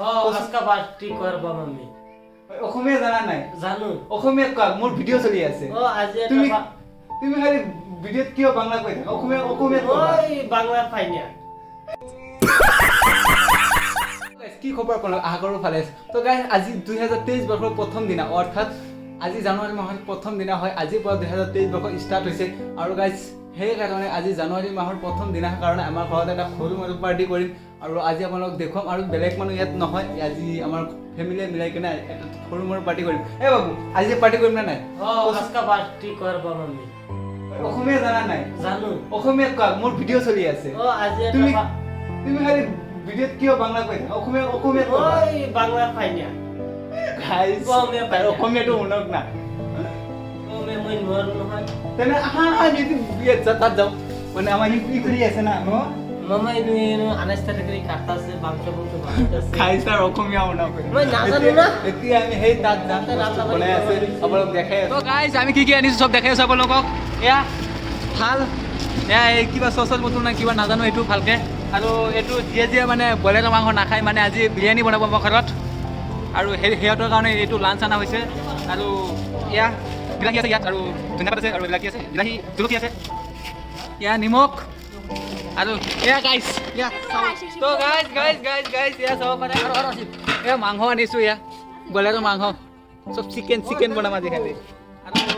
আজকা পাৰ্টি কৰব মাম্মি অসমীয়া জানা নাই জানো অসমীয়া কোৱা মোৰ ভিডিঅ' চলি আছে আজি তুমি তুমি খালি ভিডিঅ'ত কিয় বাংলা কৈ থাকা অসমীয়া কোৱা বাংলা পাইনা কি খবৰ আপোনালোক আগৰ ফালে তো গাইজ আজি 2023 বৰ্ষৰ প্ৰথম দিনা অৰ্থাৎ আজি জানুৱাৰী মাহৰ প্ৰথম দিনা হয় আজিৰ পৰা 2023 বৰ্ষ ষ্টাৰ্ট হৈছে আৰু গাইজ সেইকাৰণে আজি জানুৱাৰী মাহৰ প্ৰথম দিনা কাৰণে আমাৰ ঘৰত এটা সৰু মৰু পাৰ্টি কৰিম আৰু আজি আপোনালোক দেখুৱাম আৰু বেলেগ মানুহ ইয়াত নহয় আজি আমাৰ ফেমিলিয়ে মিলাই কিনে এটা সৰু মৰু পাৰ্টি কৰিম বাবু আজি পাৰ্টি কৰিম নে নাই আজকা পাৰ্টি কৰব মাম্মি অসমীয়া জানা নাই জানো অসমীয়া কোৱা মোৰ ভিডিঅ' চলি আছে আজি তুমি তুমি খালি ভিডিঅ'ত কিয় বাংলা কৈ থাকা অসমীয়া কোৱা বাংলা পাইনা গাইজ অসমীয়াটো শুনক না মই নোৱাৰো নহয় তেনে আহা যদি তাত যাওঁ মানে আমাৰ ই কৰি আছে না মামা এনো 28 তাৰিখে কাটা আছে মাংস আছে খাইছাৰ অসমীয়া শুনক মই নাজানো না এতিয়া আমি সেই তাত যাম বনাই আছে আপোনালোক দেখাই আছে তো গাইজ আমি কি আনিছো সব দেখাই আছো আপোনালোকক এয়া ভাল এয়া এই কিবা চচত বস্তু নাই কিবা নাজানো এইটো ভালকে আৰু এইটো যিয়ে মানে ব্ৰইলাৰ মাংস নাখায় মানে আজি বিৰিয়ানী বনাব মোৰ ঘৰত আৰু সিহঁতৰ কাৰণে এইটো লাঞ্চ অনা হৈছে আৰু এয়া বিলাহী আছে ইয়াত আৰু ধনিয়া পাত আছে আৰু বিলাহী আছে বিলাহী জলকীয়া আছে এয়া নিমখ আৰু এয়া গাইজ এয়া তো গাইজ এয়া চাব পাৰে আৰু আছে এয়া মাংস আনিছো এয়া ব্ৰইলাৰৰ মাংস চব চিকেন বনাম আজি খালি আৰু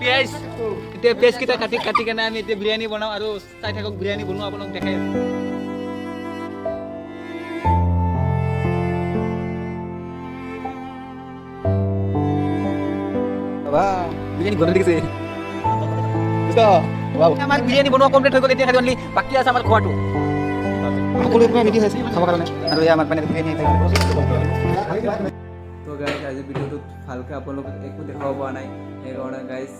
পিঁয়াজ এতিয়া পিঁয়াজকেইটা কাটি কেনে আমি এতিয়া বিৰিয়ানী বনাওঁ আৰু চাই থাকক বিৰিয়ানী বনোৱা আপোনাক দেখাই আছোঁ বিৰিয়ানী গন্ধ দেখিছে আমাৰ বিৰিয়ানী বনোৱা কমপ্লিট হৈ গ'ল এতিয়া খালি অনলি বাকী আছে আমাৰ খোৱাটো সকলোৱে পৰা ৰেডি হৈছে খাবৰ কাৰণে আৰু এয়া আমাৰ মানে বিৰিয়ানী তো গাইজ আজি ভিডিঅ'টোত ভালকৈ আপোনালোকক একো দেখাব পৰা নাই সেইকাৰণে গাইজ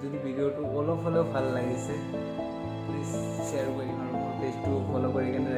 যদি ভিডিঅ'টো অলপ হ'লেও ভাল লাগিছে প্লিজ শ্বেয়াৰ কৰি আৰু মোৰ পেজটো ফ'ল' কৰি কিনে